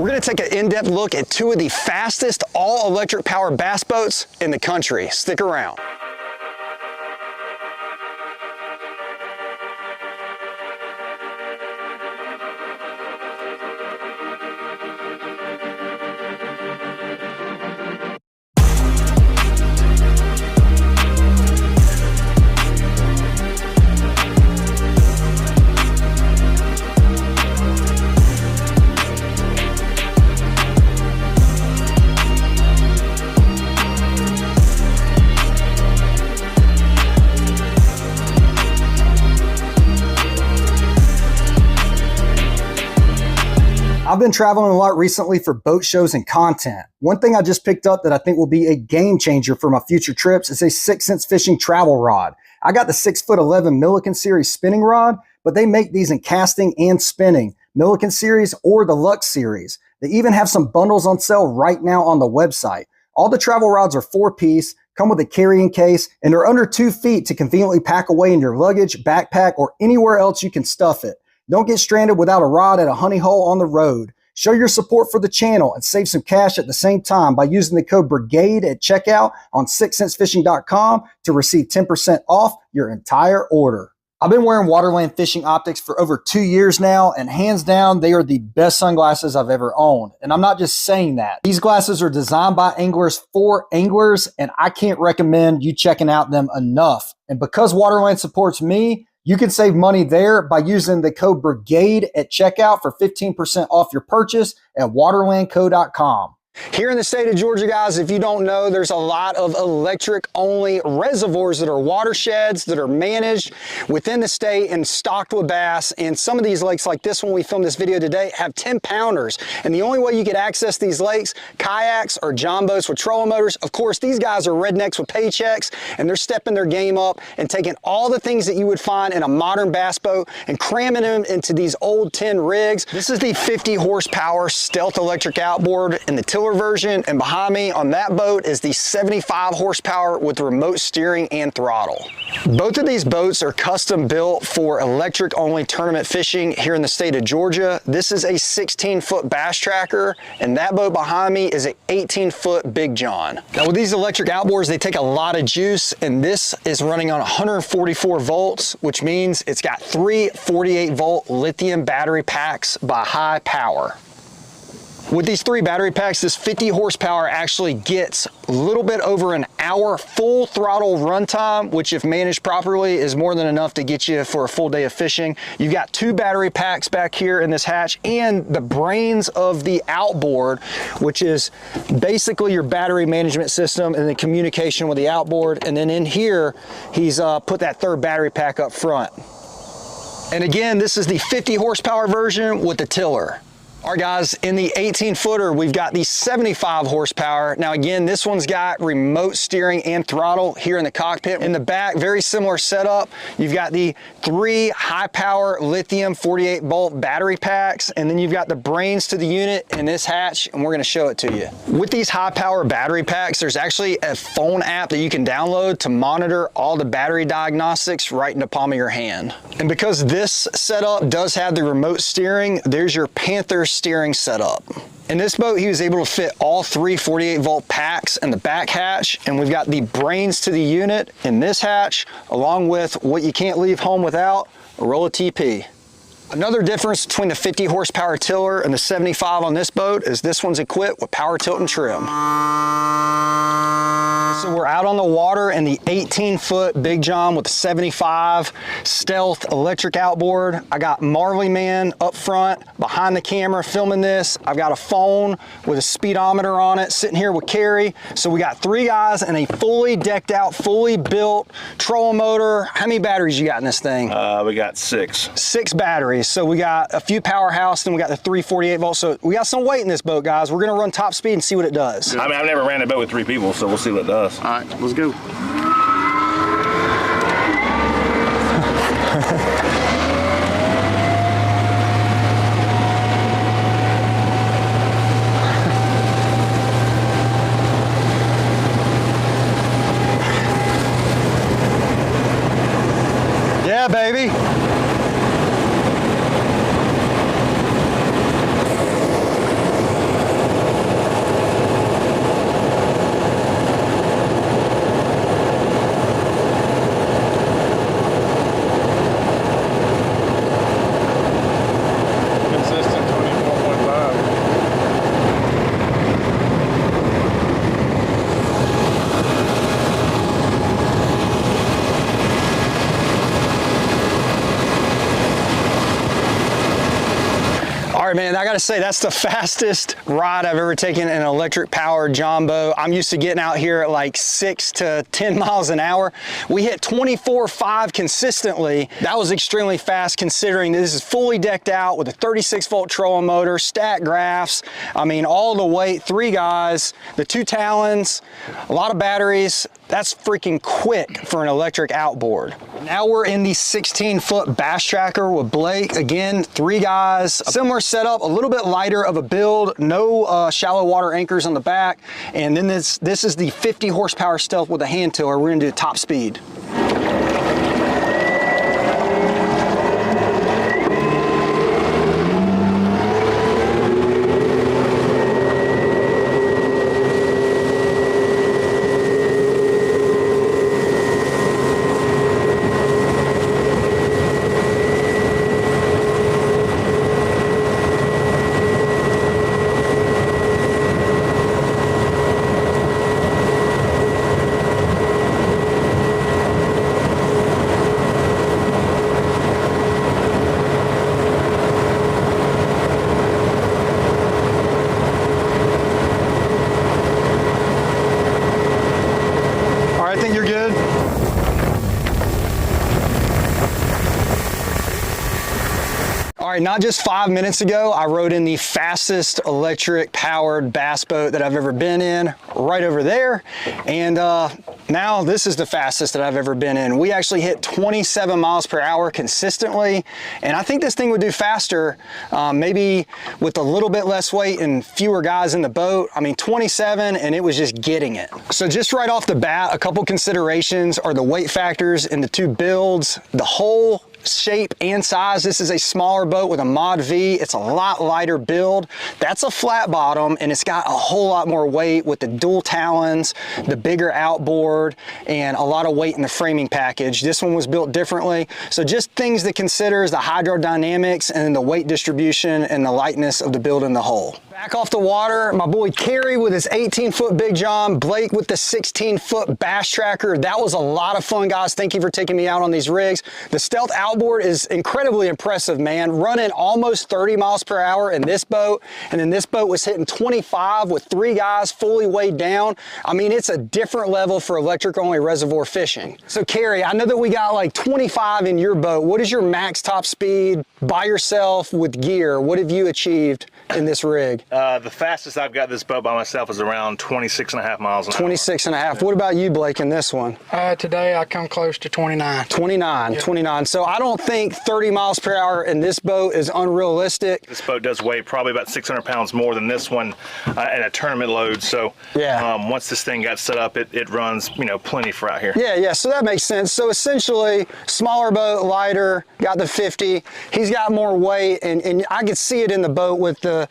We're gonna take an in-depth look at two of the fastest all-electric powered bass boats in the country. Stick around. I've been traveling a lot recently for boat shows and content. One thing I just picked up that I think will be a game changer for my future trips is a 6 Sense Fishing travel rod. I got the 6'11" Milliken Series spinning rod, but they make these in casting and spinning, Milliken Series or the Lux Series. They even have some bundles on sale right now on the website. All the travel rods are 4-piece, come with a carrying case, and they're under 2 feet to conveniently pack away in your luggage, backpack, or anywhere else you can stuff it. Don't get stranded without a rod at a honey hole on the road. Show your support for the channel and save some cash at the same time by using the code BRIGADE at checkout on 6centsfishing.com to receive 10% off your entire order. I've been wearing Waterland Fishing Optics for over 2 years now, and hands down, they are the best sunglasses I've ever owned. And I'm not just saying that. These glasses are designed by anglers for anglers, and I can't recommend you checking out them enough. And because Waterland supports me, you can save money there by using the code BRIGADE at checkout for 15% off your purchase at waterlandco.com. Here in the state of Georgia, guys, if you don't know, there's a lot of electric-only reservoirs that are watersheds that are managed within the state and stocked with bass. And some of these lakes, like this one we filmed this video today, have 10-pounders. And the only way you can access these lakes, kayaks or john boats with trolling motors. Of course, these guys are rednecks with paychecks, and they're stepping their game up and taking all the things that you would find in a modern bass boat and cramming them into these old tin rigs. This is the 50 horsepower stealth electric outboard in the tiller version, and behind me on that boat is the 75 horsepower with remote steering and throttle. Both of these boats are custom built for electric only tournament fishing here in the state of Georgia. This is a 16-foot Basstracker, and that boat behind me is an 18-foot Big Jon. Now with these electric outboards, they take a lot of juice, and this is running on 144 volts, which means it's got 3 48-volt lithium battery packs by High Power. With these 3 battery packs, this 50 horsepower actually gets a little bit over an hour full throttle runtime, which if managed properly is more than enough to get you for a full day of fishing. You've got 2 battery packs back here in this hatch and the brains of the outboard, which is basically your battery management system and the communication with the outboard. And then in here, he's put that 3rd battery pack up front. And again, this is the 50 horsepower version with the tiller. All right, guys, in the 18-footer, we've got the 75 horsepower. Now, again, this one's got remote steering and throttle here in the cockpit. In the back, very similar setup. You've got the 3 high-power lithium 48-volt battery packs, and then you've got the brains to the unit in this hatch, and we're going to show it to you. With these high-power battery packs, there's actually a phone app that you can download to monitor all the battery diagnostics right in the palm of your hand. And because this setup does have the remote steering, there's your Panther steering setup. In this boat, he was able to fit all 3 48-volt packs in the back hatch, and we've got the brains to the unit in this hatch, along with what you can't leave home without, a roll of TP. Another difference between the 50 horsepower tiller and the 75 on this boat is this one's equipped with power tilt and trim. So we're out on the water in the 18-foot Big Jon with the 75 stealth electric outboard. I got Marley Man up front behind the camera filming this. I've got a phone with a speedometer on it sitting here with Carrie. So we got 3 guys and a fully decked out, fully built trolling motor. How many batteries you got in this thing? We got 6. 6 batteries. So we got a few powerhouse, and we got the 3 48-volt. So we got some weight in this boat, guys. We're gonna run top speed and see what it does. I mean, I've never ran a boat with 3 people, so we'll see what it does. All right, let's go. Yeah, baby. right, man, I gotta say, that's the fastest ride I've ever taken in an electric powered John boat. I'm used to getting out here at like 6 to 10 miles an hour. We hit 24.5 consistently. That was extremely fast considering this is fully decked out with a 36-volt trolling motor, stack graphs. I mean, all the weight, 3 guys, the 2 talons, a lot of batteries. That's freaking quick for an electric outboard. Now we're in the 16-foot Basstracker with Blake. Again, 3 guys, similar setup, a little bit lighter of a build, no shallow water anchors on the back. And then this is the 50 horsepower Stealth with a hand tiller. We're gonna do top speed. All right, not just 5 minutes ago, I rode in the fastest electric powered bass boat that I've ever been in, right over there. And now this is the fastest that I've ever been in. We actually hit 27 miles per hour consistently. And I think this thing would do faster, maybe with a little bit less weight and fewer guys in the boat. I mean, 27 and it was just getting it. So just right off the bat, a couple considerations are the weight factors in the 2 builds, the hull shape and size. This is a smaller boat with a Mod V. It's a lot lighter build. That's a flat bottom and it's got a whole lot more weight with the dual talons, the bigger outboard, and a lot of weight in the framing package. This one was built differently. So just things to consider is the hydrodynamics and the weight distribution and the lightness of the build in the hull. Back off the water, my boy Kerry with his 18-foot Big Jon, Blake with the 16-foot Basstracker. That was a lot of fun, guys. Thank you for taking me out on these rigs. The Stealth outboard is incredibly impressive, man. Running almost 30 miles per hour in this boat, and then this boat was hitting 25 with 3 guys fully weighed down. I mean, it's a different level for electric-only reservoir fishing. So, Kerry, I know that we got like 25 in your boat. What is your max top speed by yourself with gear? What have you achieved in this rig? The fastest I've got this boat by myself is around 26.5 miles an hour. 26.5. What about you, Blake, in this one? Today I come close to 29. 29, yeah. 29. So I don't think 30 miles per hour in this boat is unrealistic. This boat does weigh probably about 600 pounds more than this one at a tournament load. So yeah. Once this thing got set up, it runs, you know, plenty for out here. Yeah, so that makes sense. So essentially, smaller boat, lighter, got the 50. He's got more weight, and I could see it in the boat with the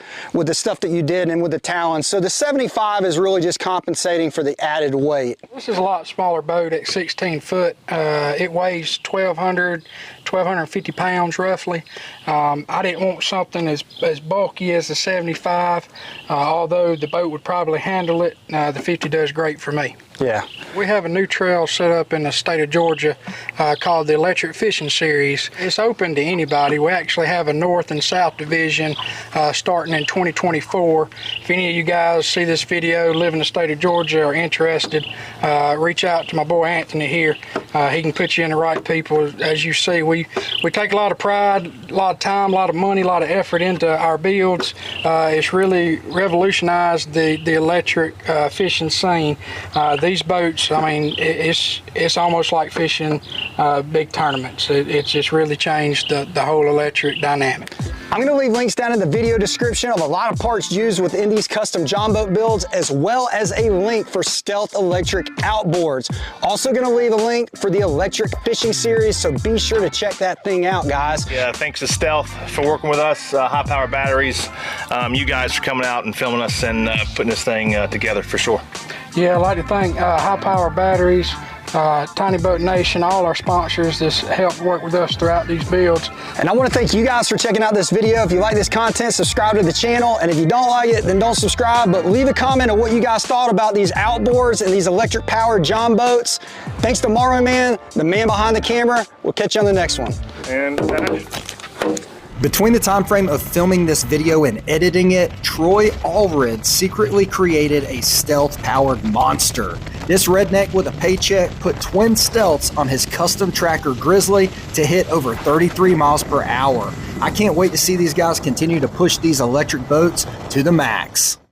stuff that you did and with the talons. So the 75 is really just compensating for the added weight. This is a lot smaller boat at 16 foot. It weighs 1,250 pounds roughly. I didn't want something as bulky as the 75, although the boat would probably handle it. The 50 does great for me. Yeah. We have a new trail set up in the state of Georgia called the Electric Fishing Series. It's open to anybody. We actually have a north and south division starting in 2024. If any of you guys see this video, live in the state of Georgia, or interested, reach out to my boy Anthony here. He can put you in the right people. As you see, we take a lot of pride, a lot of time, a lot of money, a lot of effort into our builds. It's really revolutionized the electric fishing scene. These boats, I mean, it's almost like fishing big tournaments. It's just really changed the whole electric dynamic. I'm gonna leave links down in the video description of a lot of parts used within these custom John boat builds, as well as a link for Stealth electric outboards. Also gonna leave a link for the Electric Fishing Series, so be sure to check that thing out, guys. Yeah, thanks to Stealth for working with us, high power batteries. You guys for coming out and filming us and putting this thing together for sure. Yeah, I'd like to thank High Power Batteries, Tiny Boat Nation, all our sponsors that's helped work with us throughout these builds. And I want to thank you guys for checking out this video. If you like this content, subscribe to the channel. And if you don't like it, then don't subscribe, but leave a comment on what you guys thought about these outboards and these electric powered John boats. Thanks to Mario Man, the man behind the camera. We'll catch you on the next one. And Between the time frame of filming this video and editing it, Troy Allred secretly created a stealth-powered monster. This redneck with a paycheck put twin stealths on his custom tracker Grizzly to hit over 33 miles per hour. I can't wait to see these guys continue to push these electric boats to the max.